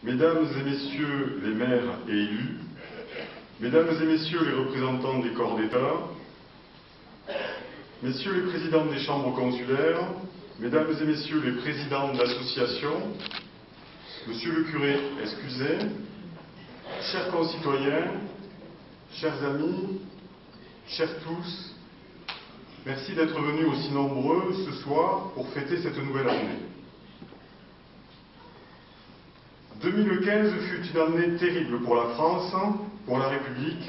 Mesdames et messieurs les maires et élus, mesdames et messieurs les représentants des corps d'État, messieurs les présidents des chambres consulaires, mesdames et messieurs les présidents d'associations, monsieur le curé, excusez, chers concitoyens, chers amis, chers tous, merci d'être venus aussi nombreux ce soir pour fêter cette nouvelle année. 2015 fut une année terrible pour la France, pour la République,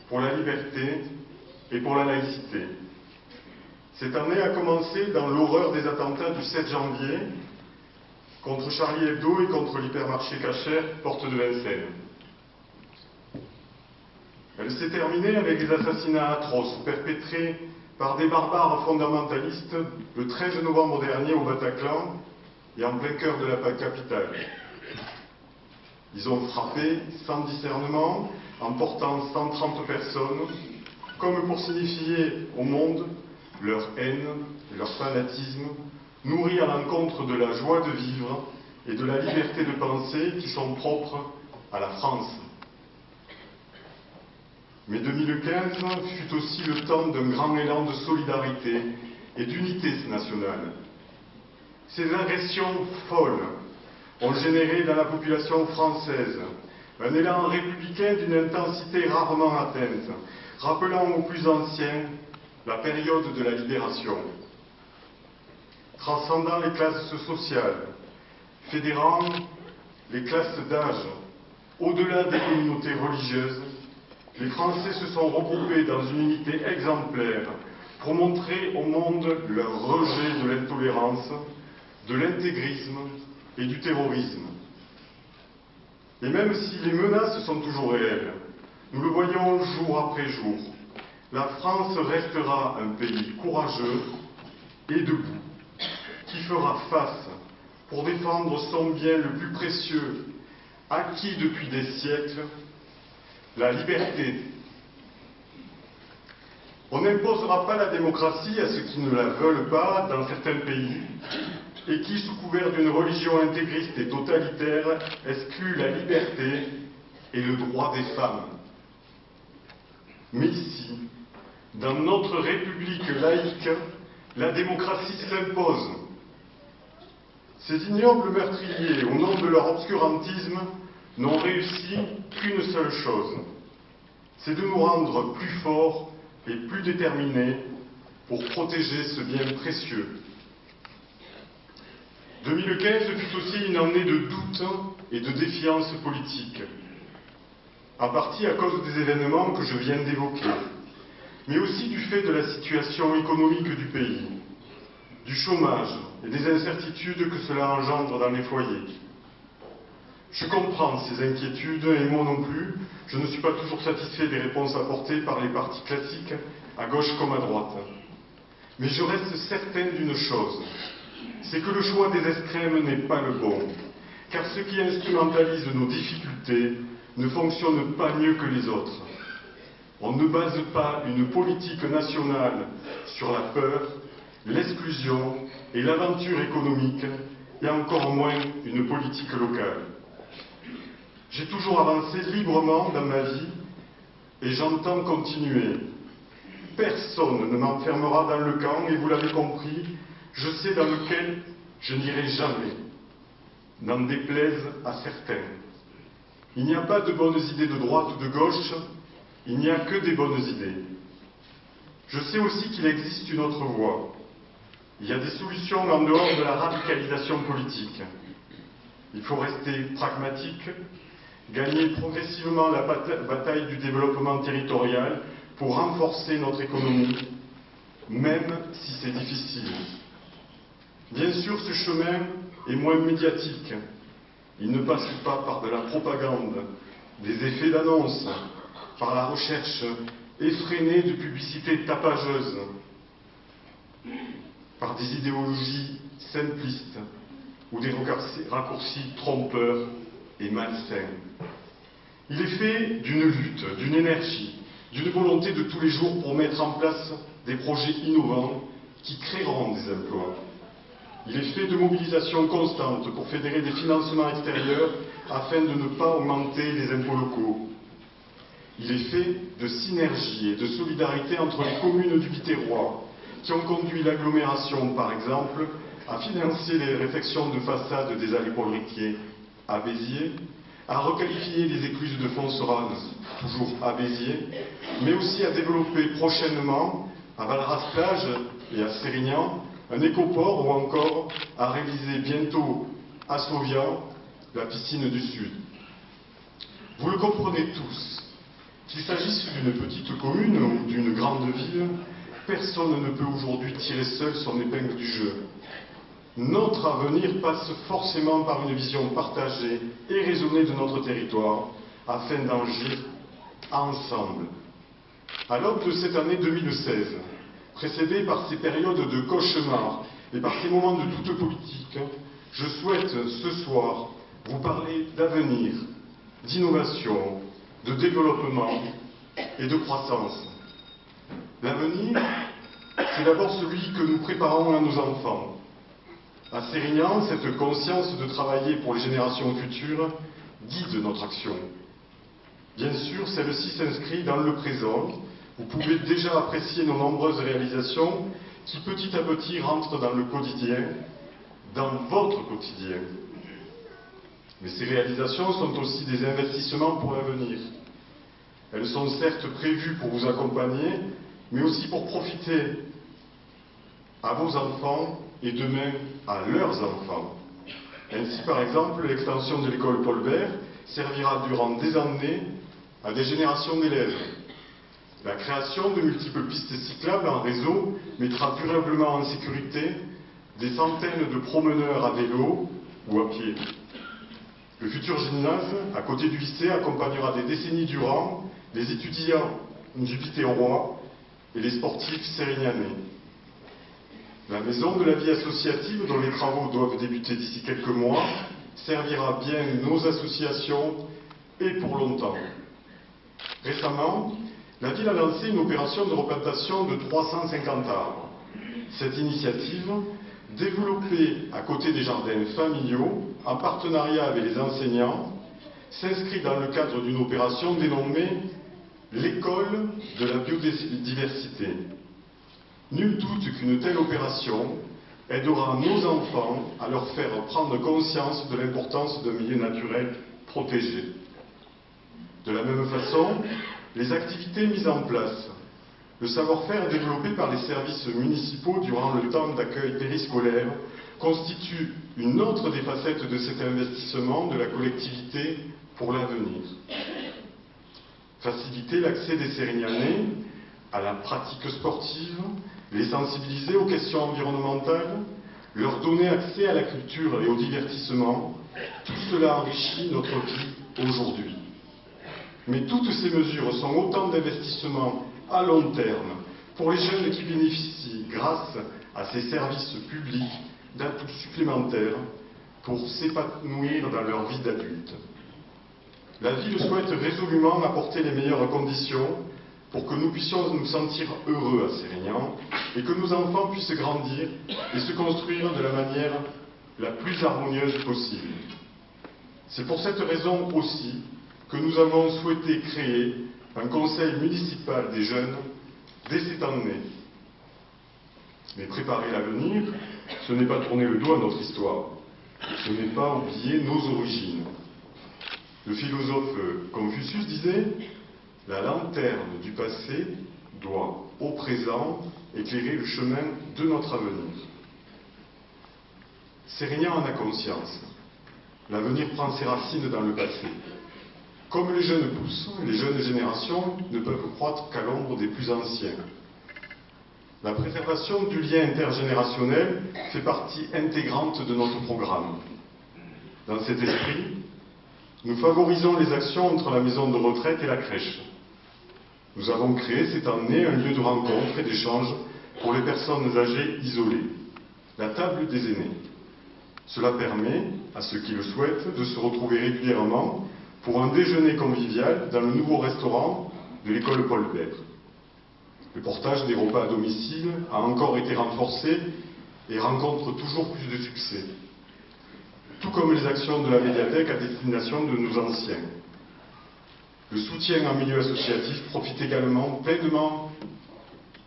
pour la liberté et pour la laïcité. Cette année a commencé dans l'horreur des attentats du 7 janvier contre Charlie Hebdo et contre l'hypermarché Cacher, porte de Vincennes. Elle s'est terminée avec les assassinats atroces perpétrés par des barbares fondamentalistes le 13 novembre dernier au Bataclan et en plein cœur de la capitale. Ils ont frappé sans discernement, emportant 130 personnes, comme pour signifier au monde leur haine, leur fanatisme, nourris à l'encontre de la joie de vivre et de la liberté de penser qui sont propres à la France. Mais 2015 fut aussi le temps d'un grand élan de solidarité et d'unité nationale. Ces agressions folles ont généré dans la population française un élan républicain d'une intensité rarement atteinte, rappelant aux plus anciens la période de la libération. Transcendant les classes sociales, fédérant les classes d'âge, au-delà des communautés religieuses, les Français se sont regroupés dans une unité exemplaire pour montrer au monde leur rejet de l'intolérance, de l'intégrisme et du terrorisme. Et même si les menaces sont toujours réelles, nous le voyons jour après jour, la France restera un pays courageux et debout, qui fera face pour défendre son bien le plus précieux, acquis depuis des siècles, la liberté. On n'imposera pas la démocratie à ceux qui ne la veulent pas dans certains pays et qui, sous couvert d'une religion intégriste et totalitaire, excluent la liberté et le droit des femmes. Mais ici, dans notre République laïque, la démocratie s'impose. Ces ignobles meurtriers, au nom de leur obscurantisme, n'ont réussi qu'une seule chose, c'est de nous rendre plus forts et plus déterminés pour protéger ce bien précieux. 2015 fut aussi une année de doute et de défiance politique, en partie à cause des événements que je viens d'évoquer, mais aussi du fait de la situation économique du pays, du chômage et des incertitudes que cela engendre dans les foyers. Je comprends ces inquiétudes et moi non plus, je ne suis pas toujours satisfait des réponses apportées par les partis classiques, à gauche comme à droite. Mais je reste certain d'une chose, c'est que le choix des extrêmes n'est pas le bon, car ceux qui instrumentalisent nos difficultés ne fonctionnent pas mieux que les autres. On ne base pas une politique nationale sur la peur, l'exclusion et l'aventure économique, et encore moins une politique locale. J'ai toujours avancé librement dans ma vie et j'entends continuer. Personne ne m'enfermera dans le camp et vous l'avez compris, je sais dans lequel je n'irai jamais, n'en déplaise à certains. Il n'y a pas de bonnes idées de droite ou de gauche, il n'y a que des bonnes idées. Je sais aussi qu'il existe une autre voie. Il y a des solutions en dehors de la radicalisation politique. Il faut rester pragmatique, gagner progressivement la bataille du développement territorial pour renforcer notre économie, même si c'est difficile. Bien sûr, ce chemin est moins médiatique. Il ne passe pas par de la propagande, des effets d'annonce, par la recherche effrénée de publicités tapageuses, par des idéologies simplistes ou des raccourcis trompeurs et malsains. Il est fait d'une lutte, d'une énergie, d'une volonté de tous les jours pour mettre en place des projets innovants qui créeront des emplois. Il est fait de mobilisation constante pour fédérer des financements extérieurs afin de ne pas augmenter les impôts locaux. Il est fait de synergie et de solidarité entre les communes du Biterrois, qui ont conduit l'agglomération, par exemple, à financer les réfections de façade des allées Paul Riquier à Béziers, à requalifier les écluses de Fonserrane, toujours à Béziers, mais aussi à développer prochainement, à Valras-Plage et à Sérignan, un écoport ou encore à réaliser bientôt à Sauvian la piscine du Sud. Vous le comprenez tous, qu'il s'agisse d'une petite commune ou d'une grande ville, personne ne peut aujourd'hui tirer seul son épingle du jeu. Notre avenir passe forcément par une vision partagée et raisonnée de notre territoire, afin d'agir ensemble. À l'aube de cette année 2016, précédée par ces périodes de cauchemar et par ces moments de doute politique, je souhaite ce soir vous parler d'avenir, d'innovation, de développement et de croissance. L'avenir, c'est d'abord celui que nous préparons à nos enfants. À Sérignan, cette conscience de travailler pour les générations futures guide notre action. Bien sûr, celle-ci s'inscrit dans le présent. Vous pouvez déjà apprécier nos nombreuses réalisations qui petit à petit rentrent dans le quotidien, dans votre quotidien. Mais ces réalisations sont aussi des investissements pour l'avenir. Elles sont certes prévues pour vous accompagner, mais aussi pour profiter à vos enfants et demain à leurs enfants. Ainsi, par exemple, l'extension de l'école Paul Bert servira durant des années à des générations d'élèves. La création de multiples pistes cyclables en réseau mettra durablement en sécurité des centaines de promeneurs à vélo ou à pied. Le futur gymnase, à côté du lycée, accompagnera des décennies durant les étudiants du Biterrois et les sportifs sérignanais. La maison de la vie associative, dont les travaux doivent débuter d'ici quelques mois, servira bien nos associations et pour longtemps. Récemment, la ville a lancé une opération de replantation de 350 arbres. Cette initiative, développée à côté des jardins familiaux, en partenariat avec les enseignants, s'inscrit dans le cadre d'une opération dénommée l'école de la biodiversité. Nul doute qu'une telle opération aidera nos enfants à leur faire prendre conscience de l'importance d'un milieu naturel protégé. De la même façon, les activités mises en place, le savoir-faire développé par les services municipaux durant le temps d'accueil périscolaire constitue une autre des facettes de cet investissement de la collectivité pour l'avenir. Faciliter l'accès des Sérignanais à la pratique sportive, les sensibiliser aux questions environnementales, leur donner accès à la culture et au divertissement, tout cela enrichit notre vie aujourd'hui. Mais toutes ces mesures sont autant d'investissements à long terme pour les jeunes qui bénéficient, grâce à ces services publics, d'atouts supplémentaires pour s'épanouir dans leur vie d'adulte. La ville souhaite résolument apporter les meilleures conditions pour que nous puissions nous sentir heureux à Sérignan et que nos enfants puissent grandir et se construire de la manière la plus harmonieuse possible. C'est pour cette raison aussi que nous avons souhaité créer un conseil municipal des jeunes dès cette année. Mais préparer l'avenir, ce n'est pas tourner le dos à notre histoire, ce n'est pas oublier nos origines. Le philosophe Confucius disait « La lanterne du passé doit, au présent, éclairer le chemin de notre avenir. » Sérignan en a conscience. L'avenir prend ses racines dans le passé. Comme les jeunes poussent, les jeunes générations ne peuvent croître qu'à l'ombre des plus anciens. La préservation du lien intergénérationnel fait partie intégrante de notre programme. Dans cet esprit, nous favorisons les actions entre la maison de retraite et la crèche. Nous avons créé cette année un lieu de rencontre et d'échange pour les personnes âgées isolées, la table des aînés. Cela permet, à ceux qui le souhaitent, de se retrouver régulièrement pour un déjeuner convivial dans le nouveau restaurant de l'école Paul Bert. Le portage des repas à domicile a encore été renforcé et rencontre toujours plus de succès, tout comme les actions de la médiathèque à destination de nos anciens. Le soutien en milieu associatif profite également pleinement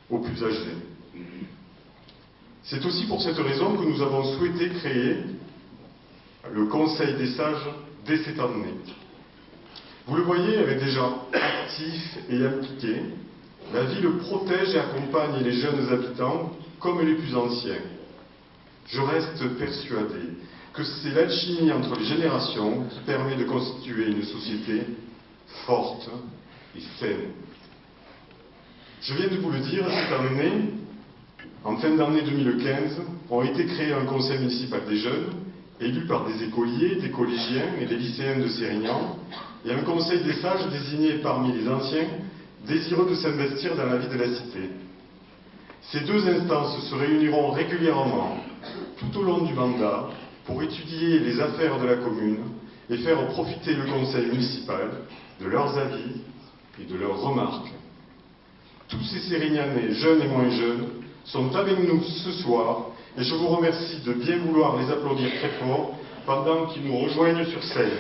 aux plus âgés. C'est aussi pour cette raison que nous avons souhaité créer le Conseil des sages dès cette année. Vous le voyez, avec des gens actifs et impliqués, la ville protège et accompagne les jeunes habitants comme les plus anciens. Je reste persuadé que c'est l'alchimie entre les générations qui permet de constituer une société forte et saine. Je viens de vous le dire, cette année, en fin d'année 2015, ont été créés un conseil municipal des jeunes, élu par des écoliers, des collégiens et des lycéens de Sérignan, et un conseil des sages désigné parmi les anciens, désireux de s'investir dans la vie de la cité. Ces deux instances se réuniront régulièrement, tout au long du mandat, pour étudier les affaires de la commune et faire profiter le conseil municipal de leurs avis et de leurs remarques. Tous ces Sérignanais, jeunes et moins jeunes, sont avec nous ce soir et je vous remercie de bien vouloir les applaudir très fort pendant qu'ils nous rejoignent sur scène.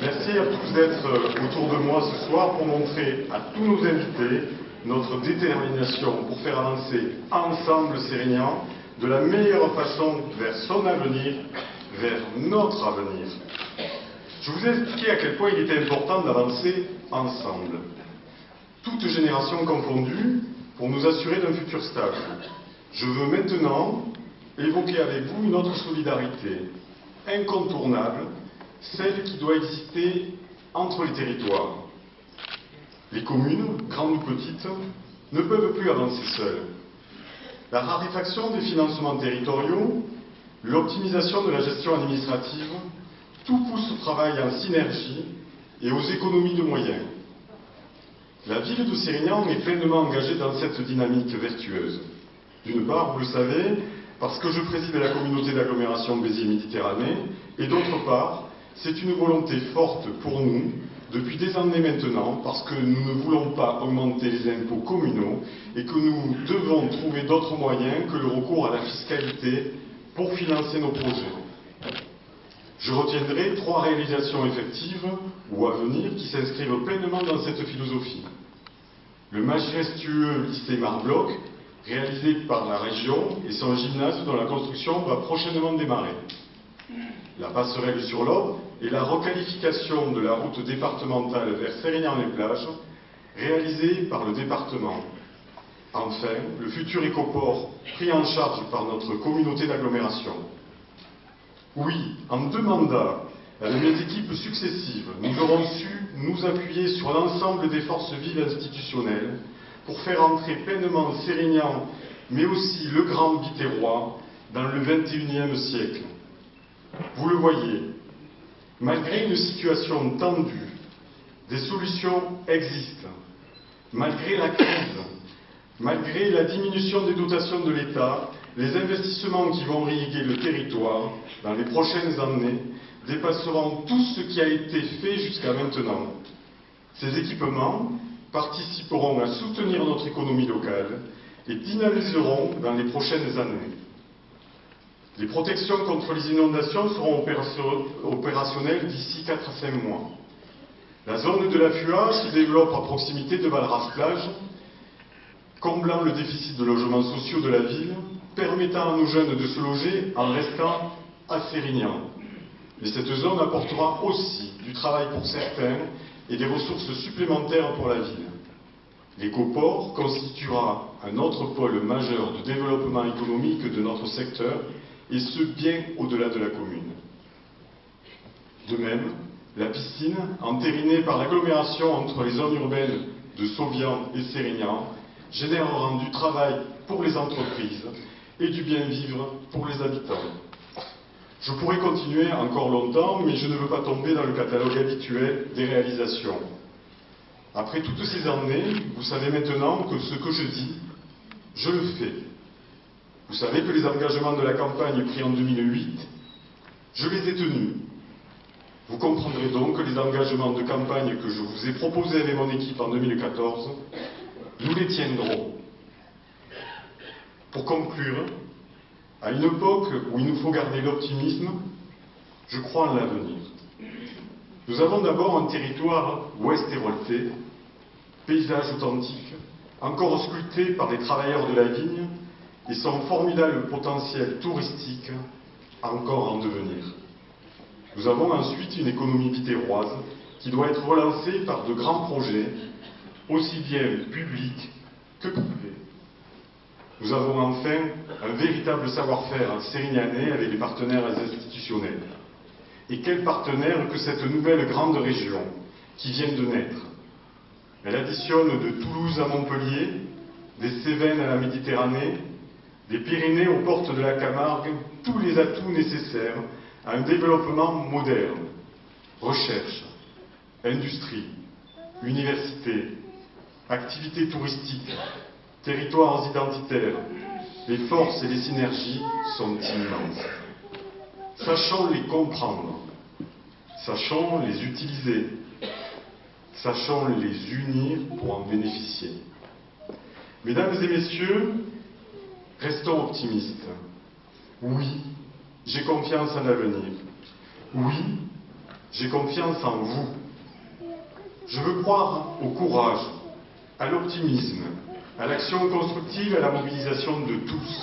Merci à tous d'être autour de moi ce soir pour montrer à tous nos invités notre détermination pour faire avancer ensemble Sérignan de la meilleure façon vers son avenir, vers notre avenir. Je vous ai expliqué à quel point il était important d'avancer ensemble, toutes générations confondues, pour nous assurer d'un futur stable. Je veux maintenant évoquer avec vous une autre solidarité incontournable, celle qui doit exister entre les territoires. Les communes, grandes ou petites, ne peuvent plus avancer seules. La raréfaction des financements territoriaux, l'optimisation de la gestion administrative, tout pousse au travail en synergie et aux économies de moyens. La ville de Sérignan est pleinement engagée dans cette dynamique vertueuse. D'une part, vous le savez, parce que je préside la communauté d'agglomération Béziers-Méditerranée, et d'autre part, c'est une volonté forte pour nous, depuis des années maintenant, parce que nous ne voulons pas augmenter les impôts communaux et que nous devons trouver d'autres moyens que le recours à la fiscalité pour financer nos projets. Je retiendrai 3 réalisations effectives ou à venir qui s'inscrivent pleinement dans cette philosophie. Le majestueux lycée Marbloch, réalisé par la région, et son gymnase dont la construction va prochainement démarrer. La passerelle sur l'Aube et la requalification de la route départementale vers Sérignan-les-Plages, réalisée par le département. Enfin, le futur écoport pris en charge par notre communauté d'agglomération. Oui, en 2 mandats, avec mes équipes successives, nous aurons su nous appuyer sur l'ensemble des forces vives institutionnelles pour faire entrer pleinement Sérignan, mais aussi le Grand Biterrois, dans le XXIe siècle. Vous le voyez, malgré une situation tendue, des solutions existent. Malgré la crise, malgré la diminution des dotations de l'État, les investissements qui vont irriguer le territoire dans les prochaines années dépasseront tout ce qui a été fait jusqu'à maintenant. Ces équipements participeront à soutenir notre économie locale et dynamiseront dans les prochaines années. Les protections contre les inondations seront opérationnelles d'ici 4 à 5 mois. La zone de la FUA se développe à proximité de Valras-Plage, comblant le déficit de logements sociaux de la ville, permettant à nos jeunes de se loger en restant à Sérignan. Mais cette zone apportera aussi du travail pour certains et des ressources supplémentaires pour la ville. L'écoport constituera un autre pôle majeur de développement économique de notre secteur, et ce bien au-delà de la commune. De même, la piscine, entérinée par l'agglomération entre les zones urbaines de Sauvian et Sérignan, générera du travail pour les entreprises et du bien-vivre pour les habitants. Je pourrais continuer encore longtemps, mais je ne veux pas tomber dans le catalogue habituel des réalisations. Après toutes ces années, vous savez maintenant que ce que je dis, je le fais. Vous savez que les engagements de la campagne pris en 2008, je les ai tenus. Vous comprendrez donc que les engagements de campagne que je vous ai proposés avec mon équipe en 2014, nous les tiendrons. Pour conclure, à une époque où il nous faut garder l'optimisme, je crois en l'avenir. Nous avons d'abord un territoire ouest révolté, paysage authentique, encore sculpté par les travailleurs de la vigne et son formidable potentiel touristique encore en devenir. Nous avons ensuite une économie biterroise qui doit être relancée par de grands projets, aussi bien publics que privés. Nous avons enfin un véritable savoir-faire sérignanais avec les partenaires institutionnels. Et quels partenaires que cette nouvelle grande région qui vient de naître. Elle additionne de Toulouse à Montpellier, des Cévennes à la Méditerranée, des Pyrénées aux portes de la Camargue, tous les atouts nécessaires à un développement moderne. Recherche, industrie, université, activités touristiques, territoires identitaires, les forces et les synergies sont immenses. Sachons les comprendre, sachons les utiliser, sachons les unir pour en bénéficier. Mesdames et messieurs, restons optimistes. Oui, j'ai confiance en l'avenir. Oui, j'ai confiance en vous. Je veux croire au courage, à l'optimisme, à l'action constructive et à la mobilisation de tous.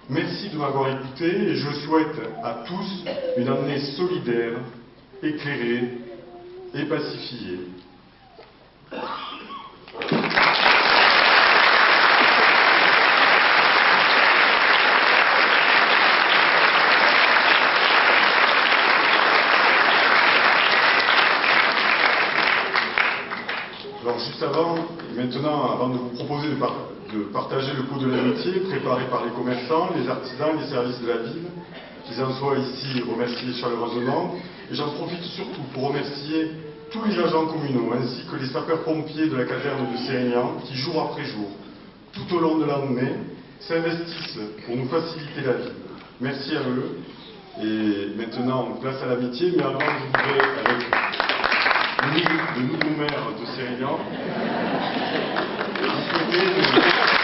Merci de m'avoir écouté et je souhaite à tous une année solidaire, éclairée et pacifiée. Alors juste avant, et maintenant, avant de vous proposer de partager le coup de l'amitié préparé par les commerçants, les artisans, les services de la ville, qu'ils en soient ici remerciés chaleureusement, et j'en profite surtout pour remercier tous les agents communaux, ainsi que les sapeurs-pompiers de la caserne de Sérignan, qui jour après jour, tout au long de l'année, s'investissent pour nous faciliter la vie. Merci à eux, et maintenant, place à l'amitié, mais avant, je voudrais, avec le nouveau maire de Sérignan, vous souhaiter